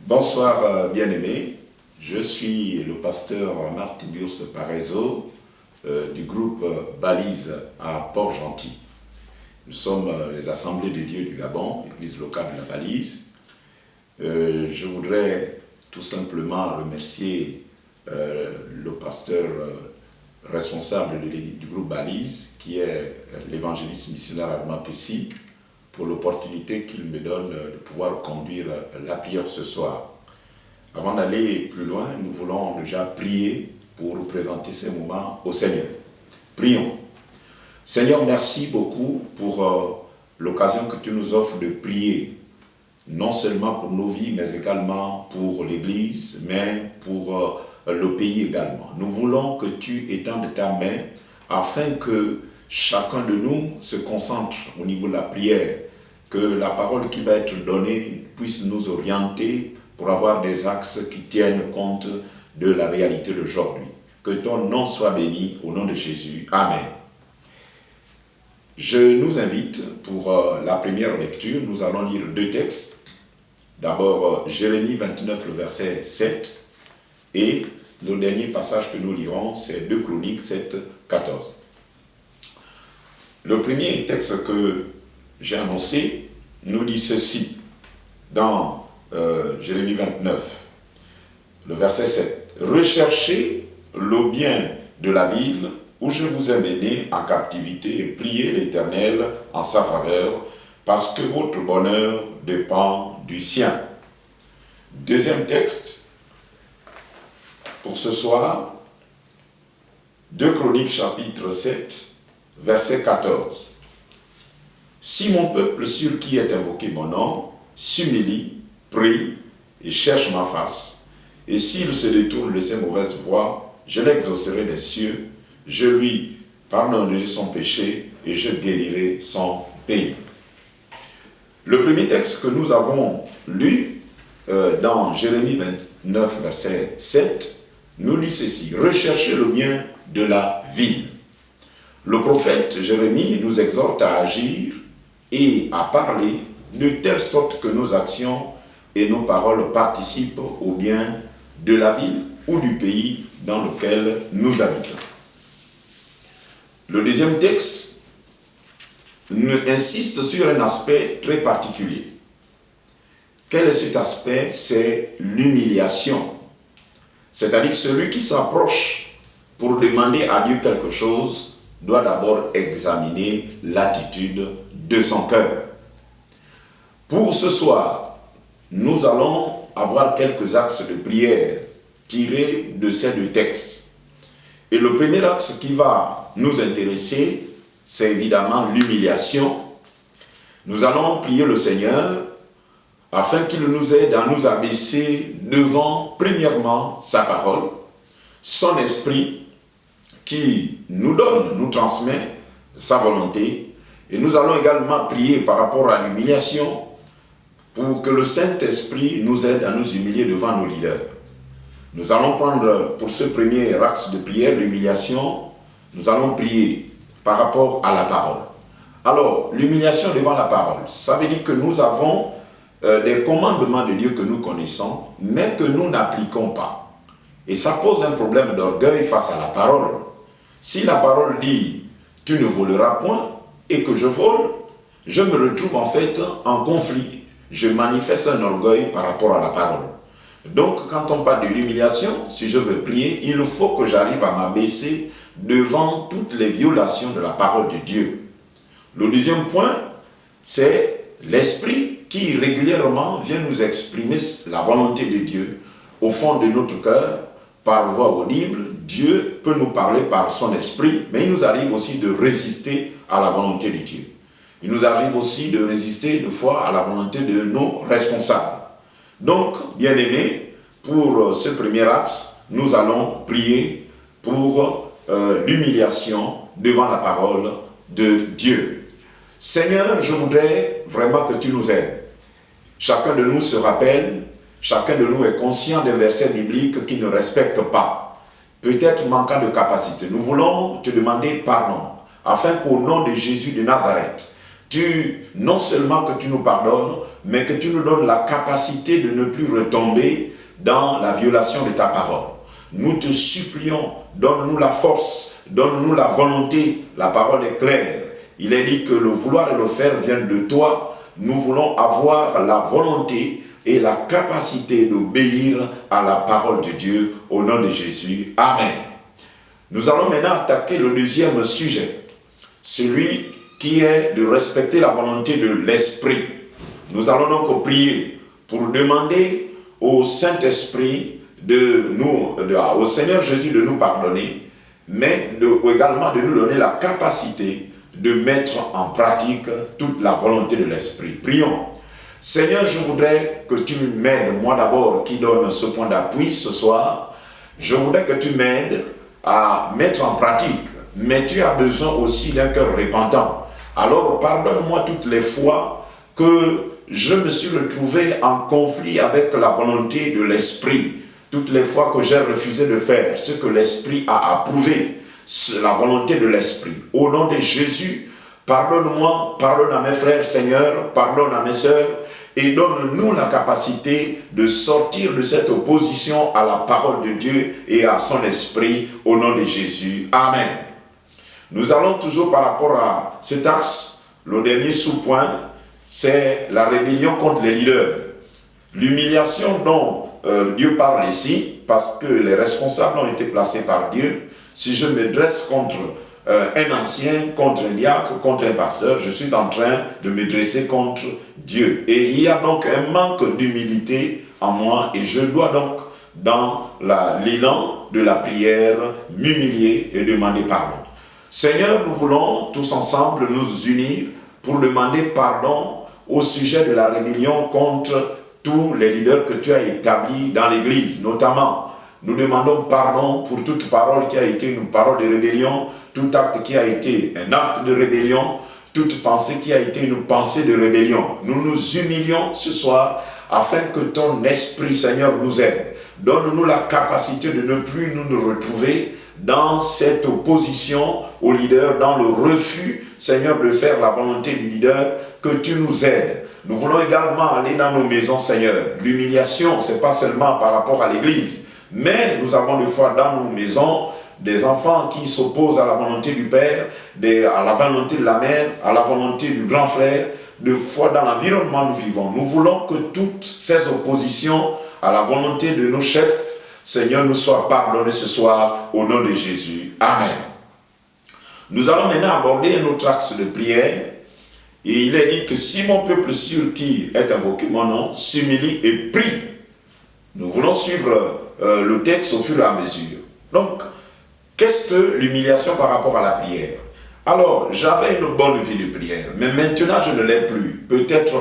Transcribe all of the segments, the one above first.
Bonsoir bien-aimés, je suis le pasteur Marc Tiburce Parezo du groupe Balise à Port-Gentil. Nous sommes les Assemblées de Dieu du Gabon, église locale de la Balise. Je voudrais tout simplement remercier le pasteur responsable du groupe Balise, qui est l'évangéliste missionnaire Armand Pessi, pour l'opportunité qu'il me donne de pouvoir conduire la prière ce soir. Avant d'aller plus loin, nous voulons déjà prier pour présenter ces moments au Seigneur. Prions. Seigneur, merci beaucoup pour l'occasion que tu nous offres de prier, non seulement pour nos vies, mais également pour l'Église, mais pour le pays également. Nous voulons que tu étendes ta main afin que chacun de nous se concentre au niveau de la prière, que la parole qui va être donnée puisse nous orienter pour avoir des axes qui tiennent compte de la réalité d'aujourd'hui. Que ton nom soit béni au nom de Jésus. Amen. Je nous invite pour la première lecture. Nous allons lire deux textes. D'abord, Jérémie 29, le verset 7. Et le dernier passage que nous lirons, c'est 2 Chroniques 7, 14. Le premier texte que j'ai annoncé nous dit ceci, dans Jérémie 29, le verset 7. « Recherchez le bien de la ville où je vous ai mené en captivité et priez l'Éternel en sa faveur, parce que votre bonheur dépend du sien. » Deuxième texte, pour ce soir, 2 Chroniques chapitre 7, verset 14. « Si mon peuple sur qui est invoqué mon nom s'humilie, prie et cherche ma face, et s'il se détourne de ses mauvaises voies, je l'exaucerai des cieux, je lui pardonnerai son péché et je guérirai son pays. » Le premier texte que nous avons lu dans Jérémie 29, verset 7, nous dit ceci, « Recherchez le bien de la ville. » Le prophète Jérémie nous exhorte à agir et à parler de telle sorte que nos actions et nos paroles participent au bien de la ville ou du pays dans lequel nous habitons. Le deuxième texte insiste sur un aspect très particulier. Quel est cet aspect? C'est l'humiliation. C'est-à-dire que celui qui s'approche pour demander à Dieu quelque chose doit d'abord examiner l'attitude de son cœur. Pour ce soir, nous allons avoir quelques axes de prière tirés de ces deux textes. Et le premier axe qui va nous intéresser, c'est évidemment l'humiliation. Nous allons prier le Seigneur afin qu'il nous aide à nous abaisser devant, premièrement, sa parole, son esprit qui nous donne, nous transmet sa volonté. Et nous allons également prier par rapport à l'humiliation pour que le Saint-Esprit nous aide à nous humilier devant nos leaders. Nous allons prendre pour ce premier axe de prière, l'humiliation, nous allons prier par rapport à la parole. Alors, l'humiliation devant la parole, ça veut dire que nous avons des commandements de Dieu que nous connaissons, mais que nous n'appliquons pas. Et ça pose un problème d'orgueil face à la parole. Si la parole dit « tu ne voleras point » et que je vole, je me retrouve en fait en conflit. Je manifeste un orgueil par rapport à la parole. Donc, quand on parle de l'humiliation, si je veux prier, il faut que j'arrive à m'abaisser devant toutes les violations de la parole de Dieu. Le deuxième point, c'est l'esprit qui régulièrement vient nous exprimer la volonté de Dieu au fond de notre cœur, par voix audible. Dieu peut nous parler par son esprit, mais il nous arrive aussi de résister à la volonté de Dieu. Il nous arrive aussi de résister des fois à la volonté de nos responsables. Donc, bien-aimés, pour ce premier axe, nous allons prier pour l'humiliation devant la parole de Dieu. Seigneur, je voudrais vraiment que tu nous aides. Chacun de nous se rappelle, chacun de nous est conscient des versets bibliques qui ne respectent pas, peut-être manquant de capacité. Nous voulons te demander pardon, afin qu'au nom de Jésus de Nazareth, non seulement que tu nous pardonnes, mais que tu nous donnes la capacité de ne plus retomber dans la violation de ta parole. Nous te supplions, donne-nous la force, donne-nous la volonté. La parole est claire. Il est dit que le vouloir et le faire viennent de toi. Nous voulons avoir la volonté et la capacité d'obéir à la parole de Dieu au nom de Jésus. Amen. Nous allons maintenant attaquer le deuxième sujet, celui qui est de respecter la volonté de l'Esprit. Nous allons donc prier pour demander au Saint-Esprit au Seigneur Jésus de nous pardonner, mais également de nous donner la capacité de mettre en pratique toute la volonté de l'Esprit. Prions. Seigneur, je voudrais que tu m'aides, moi d'abord qui donne ce point d'appui ce soir, je voudrais que tu m'aides à mettre en pratique, mais tu as besoin aussi d'un cœur repentant. Alors pardonne-moi toutes les fois que je me suis retrouvé en conflit avec la volonté de l'Esprit, toutes les fois que j'ai refusé de faire ce que l'Esprit a approuvé, la volonté de l'Esprit. Au nom de Jésus, pardonne-moi, pardonne à mes frères, Seigneur, pardonne à mes sœurs, et donne-nous la capacité de sortir de cette opposition à la parole de Dieu et à son esprit, au nom de Jésus. Amen. Nous allons toujours par rapport à cet axe, le dernier sous-point, c'est la rébellion contre les leaders. L'humiliation dont Dieu parle ici, parce que les responsables ont été placés par Dieu. Si je me dresse contre un ancien, contre un diacre, contre un pasteur, je suis en train de me dresser contre Dieu. Et il y a donc un manque d'humilité en moi et je dois donc, dans l'élan de la prière, m'humilier et demander pardon. Seigneur, nous voulons tous ensemble nous unir pour demander pardon au sujet de la rébellion contre tous les leaders que tu as établis dans l'Église, notamment. Nous demandons pardon pour toute parole qui a été une parole de rébellion, tout acte qui a été un acte de rébellion, toute pensée qui a été une pensée de rébellion. Nous nous humilions ce soir afin que ton Esprit, Seigneur, nous aide. Donne-nous la capacité de ne plus nous retrouver dans cette opposition au leader, dans le refus, Seigneur, de faire la volonté du leader, que tu nous aides. Nous voulons également aller dans nos maisons, Seigneur. L'humiliation, ce n'est pas seulement par rapport à l'Église, mais nous avons des fois dans nos maisons des enfants qui s'opposent à la volonté du Père, à la volonté de la mère, à la volonté du grand frère, de fois dans l'environnement où nous vivons. Nous voulons que toutes ces oppositions à la volonté de nos chefs, Seigneur, nous soient pardonnées ce soir au nom de Jésus. Amen. Nous allons maintenant aborder un autre axe de prière. Et il est dit que si mon peuple sur qui est invoqué mon nom s'humilie et prie, nous voulons suivre le texte au fur et à mesure. Donc, qu'est-ce que l'humiliation par rapport à la prière? Alors, j'avais une bonne vie de prière, mais maintenant je ne l'ai plus. Peut-être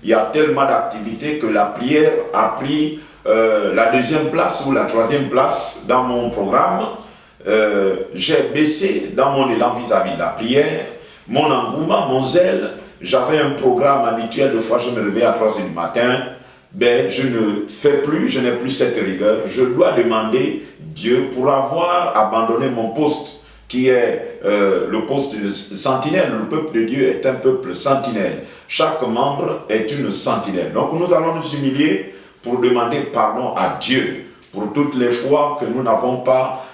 il y a tellement d'activités que la prière a pris la deuxième place ou la troisième place dans mon programme. J'ai baissé dans mon élan vis-à-vis de la prière, mon engouement, mon zèle. J'avais un programme habituel, de fois je me réveillais à 3h du matin. Ben, je ne fais plus, je n'ai plus cette rigueur. Je dois demander Dieu pour avoir abandonné mon poste, qui est le poste de sentinelle. Le peuple de Dieu est un peuple sentinelle. Chaque membre est une sentinelle. Donc nous allons nous humilier pour demander pardon à Dieu pour toutes les fois que nous n'avons pas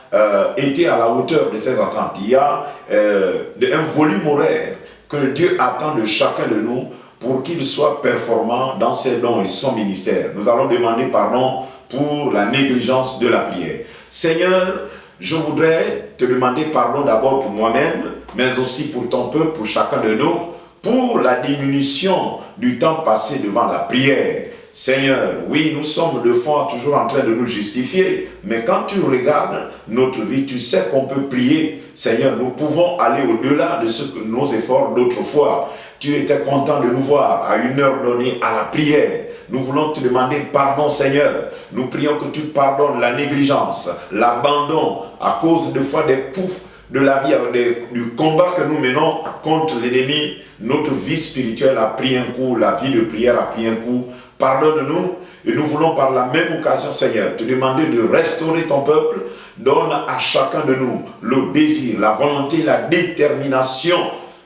été à la hauteur de ses attentes. Il y a un volume horaire que Dieu attend de chacun de nous pour qu'il soit performant dans ses dons et son ministère. Nous allons demander pardon pour la négligence de la prière. Seigneur, je voudrais te demander pardon d'abord pour moi-même, mais aussi pour ton peuple, pour chacun de nous, pour la diminution du temps passé devant la prière. Seigneur, oui, nous sommes de fois toujours en train de nous justifier, mais quand tu regardes notre vie, tu sais qu'on peut prier. Seigneur, nous pouvons aller au-delà de ce que nos efforts d'autrefois. Tu étais content de nous voir à une heure donnée à la prière. Nous voulons te demander pardon, Seigneur. Nous prions que tu pardonnes la négligence, l'abandon à cause de fois des coups de la vie, du combat que nous menons contre l'ennemi. Notre vie spirituelle a pris un coup, la vie de prière a pris un coup. Pardonne-nous et nous voulons par la même occasion, Seigneur, te demander de restaurer ton peuple. Donne à chacun de nous le désir, la volonté, la détermination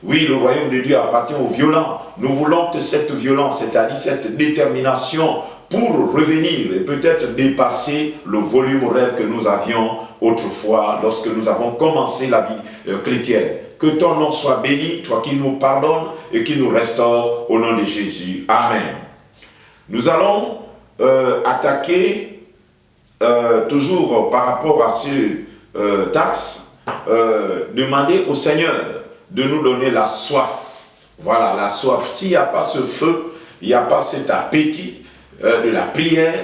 Oui, le royaume de Dieu appartient aux violents. Nous voulons que cette violence, c'est-à-dire cette détermination pour revenir et peut-être dépasser le volume horaire que nous avions autrefois lorsque nous avons commencé la vie chrétienne. Que ton nom soit béni, toi qui nous pardonnes et qui nous restaure au nom de Jésus. Amen. Nous allons attaquer toujours par rapport à ce texte, demander au Seigneur de nous donner la soif. Voilà, la soif. S'il n'y a pas ce feu, il n'y a pas cet appétit de la prière,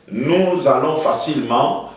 nous allons facilement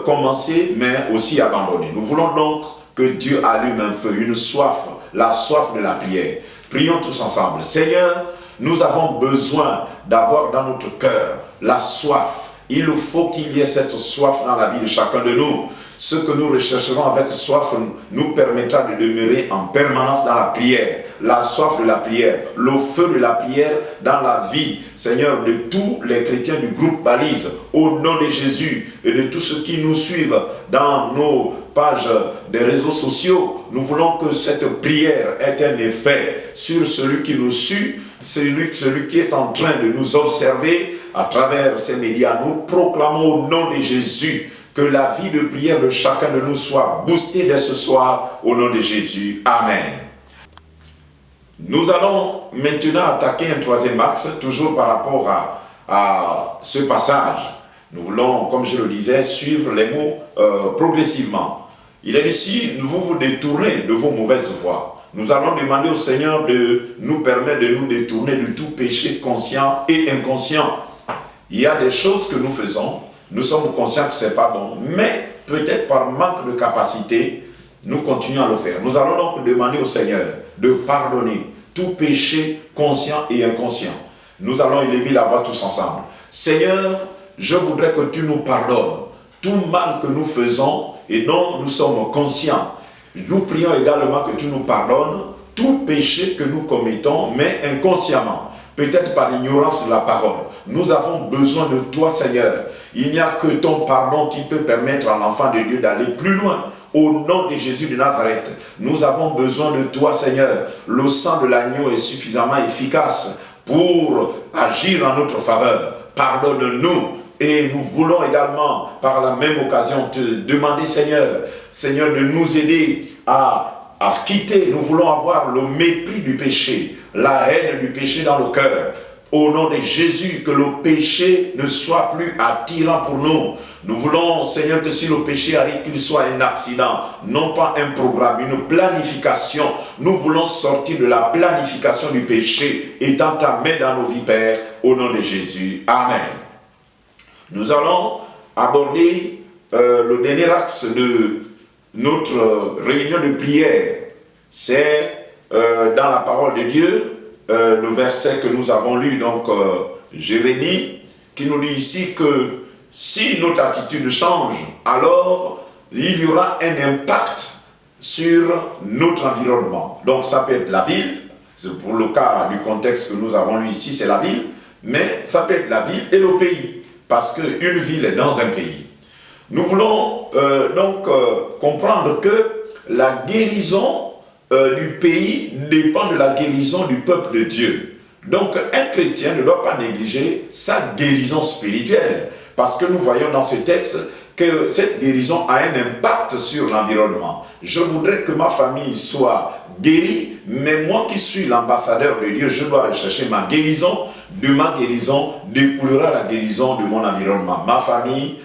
commencer, mais aussi abandonner. Nous voulons donc que Dieu allume un feu, une soif, la soif de la prière. Prions tous ensemble. Seigneur, nous avons besoin d'avoir dans notre cœur la soif. Il faut qu'il y ait cette soif dans la vie de chacun de nous. Ce que nous rechercherons avec soif nous permettra de demeurer en permanence dans la prière. La soif de la prière, le feu de la prière dans la vie, Seigneur, de tous les chrétiens du groupe Balise, au nom de Jésus et de tous ceux qui nous suivent dans nos pages des réseaux sociaux. Nous voulons que cette prière ait un effet sur celui qui nous suit, celui qui est en train de nous observer à travers ces médias. Nous proclamons au nom de Jésus que la vie de prière de chacun de nous soit boostée dès ce soir au nom de Jésus. Amen. Nous allons maintenant attaquer un troisième axe, toujours par rapport à ce passage. Nous voulons, comme je le disais, suivre les mots progressivement. Il est ici, vous vous détournez de vos mauvaises voies. Nous allons demander au Seigneur de nous permettre de nous détourner de tout péché conscient et inconscient. Il y a des choses que nous faisons, nous sommes conscients que ce n'est pas bon, mais peut-être par manque de capacité, nous continuons à le faire. Nous allons donc demander au Seigneur de pardonner tout péché conscient et inconscient. Nous allons élever la voix tous ensemble. Seigneur, je voudrais que tu nous pardonnes tout mal que nous faisons et dont nous sommes conscients. Nous prions également que tu nous pardonnes tout péché que nous commettons, mais inconsciemment, peut-être par l'ignorance de la parole. Nous avons besoin de toi, Seigneur. Il n'y a que ton pardon qui peut permettre à l'enfant de Dieu d'aller plus loin. Au nom de Jésus de Nazareth, nous avons besoin de toi, Seigneur. Le sang de l'agneau est suffisamment efficace pour agir en notre faveur. Pardonne-nous. Et nous voulons également, par la même occasion, te demander, Seigneur, de nous aider à quitter. Nous voulons avoir le mépris du péché, la haine du péché dans le cœur. Au nom de Jésus, que le péché ne soit plus attirant pour nous. Nous voulons, Seigneur, que si le péché arrive, qu'il soit un accident, non pas un programme, une planification. Nous voulons sortir de la planification du péché et t'entamer dans nos vies, Père, au nom de Jésus. Amen. Nous allons aborder le dernier axe de notre réunion de prière. C'est dans la parole de Dieu, le verset que nous avons lu, donc Jérémie, qui nous dit ici que si notre attitude change, alors il y aura un impact sur notre environnement. Donc ça peut être la ville, pour le cas du contexte que nous avons lu ici, c'est la ville, mais ça peut être la ville et le pays, parce qu'une ville est dans un pays. Nous voulons comprendre que la guérison du pays dépend de la guérison du peuple de Dieu. Donc un chrétien ne doit pas négliger sa guérison spirituelle, parce que nous voyons dans ce texte que cette guérison a un impact sur l'environnement. Je voudrais que ma famille soit guérie, mais moi qui suis l'ambassadeur de Dieu, je dois rechercher ma guérison. De ma guérison découlera la guérison de mon environnement, ma famille,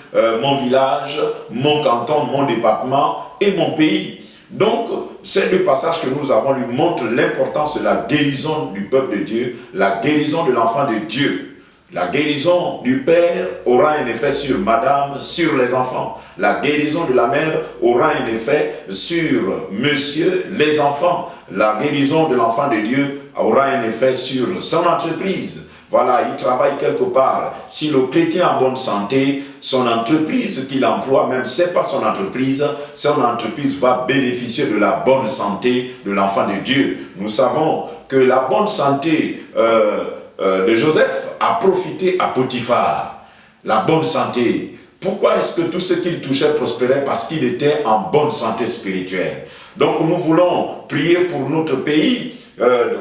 mon village, mon canton, mon département et mon pays. Donc, ces deux passages que nous avons lui montrent l'importance de la guérison du peuple de Dieu, la guérison de l'enfant de Dieu. La guérison du père aura un effet sur madame, sur les enfants. La guérison de la mère aura un effet sur monsieur, les enfants. La guérison de l'enfant de Dieu aura un effet sur son entreprise. Voilà, il travaille quelque part. Si le chrétien est en bonne santé, son entreprise qu'il emploie, même si ce n'est pas son entreprise va bénéficier de la bonne santé de l'enfant de Dieu. Nous savons que la bonne santé de Joseph a profité à Potiphar. La bonne santé. Pourquoi est-ce que tout ce qu'il touchait prospérait? Parce qu'il était en bonne santé spirituelle. Donc nous voulons prier pour notre pays,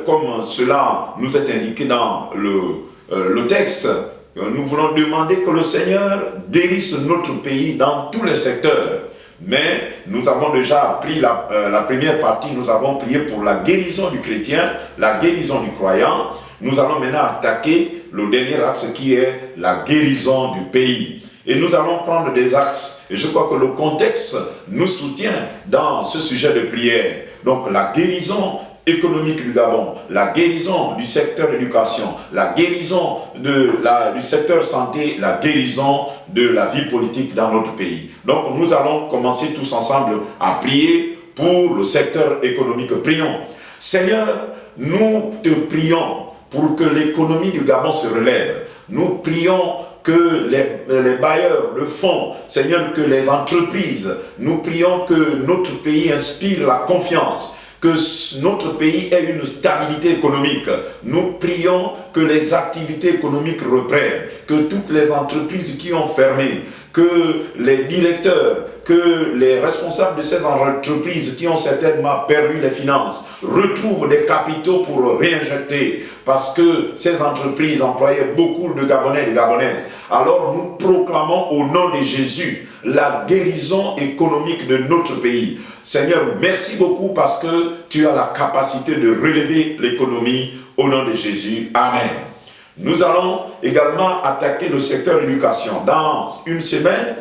comme cela nous est indiqué dans le texte. Nous voulons demander que le Seigneur guérisse notre pays dans tous les secteurs. Mais nous avons déjà pris la première partie, nous avons prié pour la guérison du chrétien, la guérison du croyant. Nous allons maintenant attaquer le dernier axe qui est la guérison du pays. Et nous allons prendre des axes. Et je crois que le contexte nous soutient dans ce sujet de prière. Donc la guérison économique du Gabon, la guérison du secteur éducation, la guérison du secteur santé, la guérison de la vie politique dans notre pays. Donc nous allons commencer tous ensemble à prier pour le secteur économique. Prions. Seigneur, nous te prions pour que l'économie du Gabon se relève. Nous prions que les bailleurs de fonds, Seigneur, que les entreprises, nous prions que notre pays inspire la confiance, que notre pays ait une stabilité économique. Nous prions que les activités économiques reprennent, que toutes les entreprises qui ont fermé, que les directeurs, que les responsables de ces entreprises qui ont certainement perdu les finances retrouvent des capitaux pour réinjecter, parce que ces entreprises employaient beaucoup de Gabonais et de Gabonaises. Alors nous proclamons au nom de Jésus la guérison économique de notre pays. Seigneur, merci beaucoup parce que tu as la capacité de relever l'économie au nom de Jésus. Amen. Nous allons également attaquer le secteur éducation. Dans une semaine,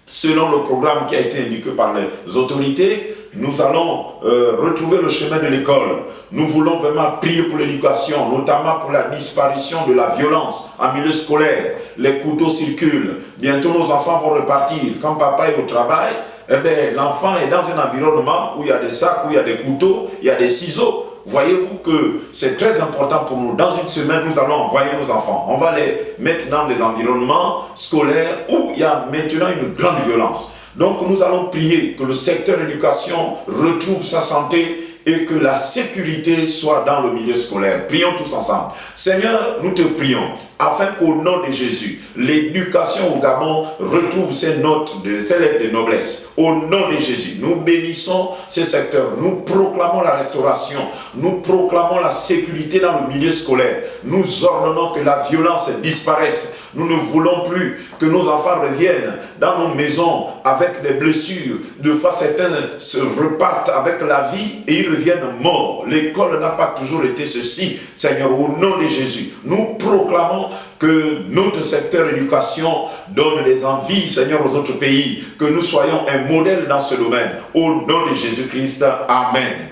selon le programme qui a été indiqué par les autorités, nous allons retrouver le chemin de l'école. Nous voulons vraiment prier pour l'éducation, notamment pour la disparition de la violence en milieu scolaire. Les couteaux circulent. Bientôt, nos enfants vont repartir. Quand papa est au travail, eh bien, l'enfant est dans un environnement où il y a des sacs, où il y a des couteaux, il y a des ciseaux. Voyez-vous que c'est très important pour nous. Dans une semaine, nous allons envoyer nos enfants. On va les mettre dans des environnements scolaires où il y a maintenant une grande violence. Donc nous allons prier que le secteur éducation retrouve sa santé et que la sécurité soit dans le milieu scolaire. Prions tous ensemble. Seigneur, nous te prions afin qu'au nom de Jésus, l'éducation au Gabon retrouve ses lettres de noblesse. Au nom de Jésus, nous bénissons ces secteurs. Nous proclamons la restauration. Nous proclamons la sécurité dans le milieu scolaire. Nous ordonnons que la violence disparaisse. Nous ne voulons plus que nos enfants reviennent dans nos maisons avec des blessures. De fois, certains se repartent avec la vie et ils reviennent morts. L'école n'a pas toujours été ceci. Seigneur, au nom de Jésus, nous proclamons que notre secteur éducation donne des envies, Seigneur, aux autres pays, que nous soyons un modèle dans ce domaine. Au nom de Jésus-Christ, Amen.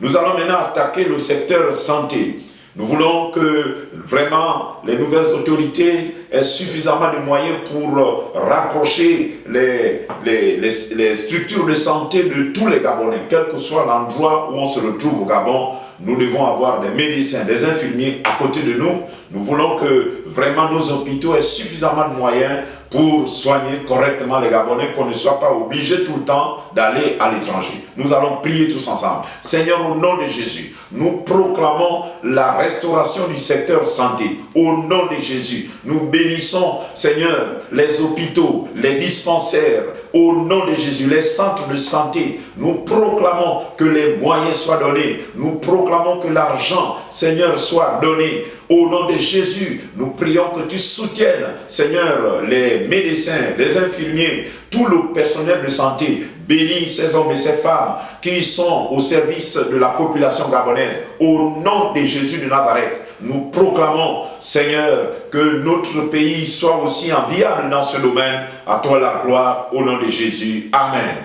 Nous allons maintenant attaquer le secteur santé. Nous voulons que vraiment les nouvelles autorités aient suffisamment de moyens pour rapprocher les structures de santé de tous les Gabonais, quel que soit l'endroit où on se retrouve au Gabon. Nous devons avoir des médecins, des infirmiers à côté de nous. Nous voulons que vraiment nos hôpitaux aient suffisamment de moyens pour soigner correctement les Gabonais, qu'on ne soit pas obligé tout le temps d'aller à l'étranger. Nous allons prier tous ensemble. Seigneur, au nom de Jésus, nous proclamons la restauration du secteur santé. Au nom de Jésus, nous bénissons, Seigneur, les hôpitaux, les dispensaires. Au nom de Jésus, les centres de santé. Nous proclamons que les moyens soient donnés. Nous proclamons que l'argent, Seigneur, soit donné. Au nom de Jésus, nous prions que tu soutiennes, Seigneur, les médecins, les infirmiers, tout le personnel de santé. Bénis ces hommes et ces femmes qui sont au service de la population gabonaise. Au nom de Jésus de Nazareth, nous proclamons, Seigneur, que notre pays soit aussi enviable dans ce domaine. À toi la gloire, au nom de Jésus. Amen.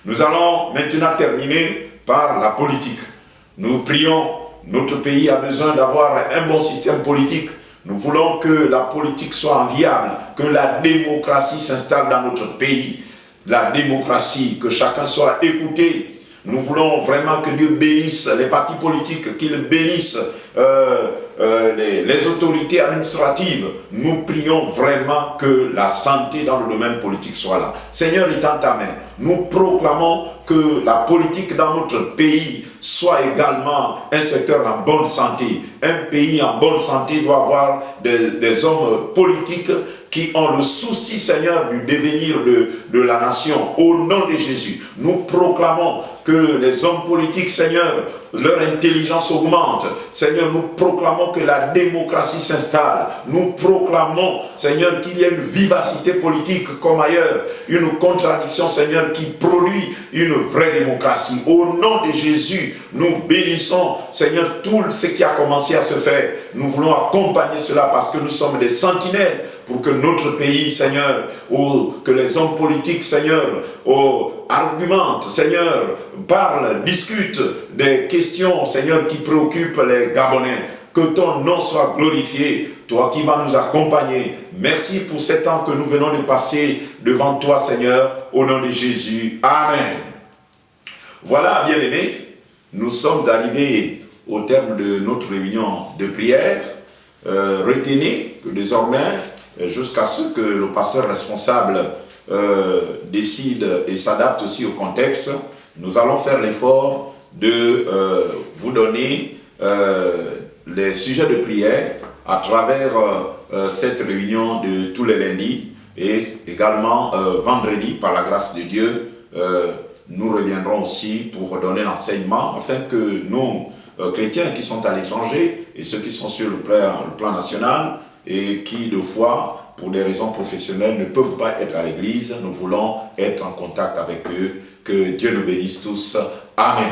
Nous allons maintenant terminer par la politique. Nous prions. Notre pays a besoin d'avoir un bon système politique. Nous voulons que la politique soit enviable, que la démocratie s'installe dans notre pays. La démocratie, que chacun soit écouté. Nous voulons vraiment que Dieu bénisse les partis politiques, qu'il bénisse les autorités administratives. Nous prions vraiment que la santé dans le domaine politique soit là. Seigneur, il est en ta main. Nous proclamons que la politique dans notre pays soit également un secteur en bonne santé. Un pays en bonne santé doit avoir des hommes politiques qui ont le souci, Seigneur, du devenir de la nation. Au nom de Jésus, nous proclamons que les hommes politiques, Seigneur, leur intelligence augmente. Seigneur, nous proclamons que la démocratie s'installe. Nous proclamons, Seigneur, qu'il y a une vivacité politique comme ailleurs. Une contradiction, Seigneur, qui produit une vraie démocratie. Au nom de Jésus, nous bénissons, Seigneur, tout ce qui a commencé à se faire. Nous voulons accompagner cela parce que nous sommes des sentinelles pour que notre pays, Seigneur, que les hommes politiques, Seigneur, argumentent, Seigneur, parlent, discutent des questions, Seigneur, qui préoccupent les Gabonais. Que ton nom soit glorifié, toi qui vas nous accompagner. Merci pour ces temps que nous venons de passer devant toi, Seigneur, au nom de Jésus. Amen. Voilà, bien-aimés, nous sommes arrivés au terme de notre réunion de prière. Retenez que désormais, jusqu'à ce que le pasteur responsable décide et s'adapte aussi au contexte, nous allons faire l'effort de vous donner les sujets de prière à travers cette réunion de tous les lundis et également vendredi, par la grâce de Dieu, nous reviendrons aussi pour donner l'enseignement afin que nos chrétiens qui sont à l'étranger et ceux qui sont sur le plan national et qui, de foi, pour des raisons professionnelles, ne peuvent pas être à l'église, nous voulons être en contact avec eux. Que Dieu nous bénisse tous. Amen.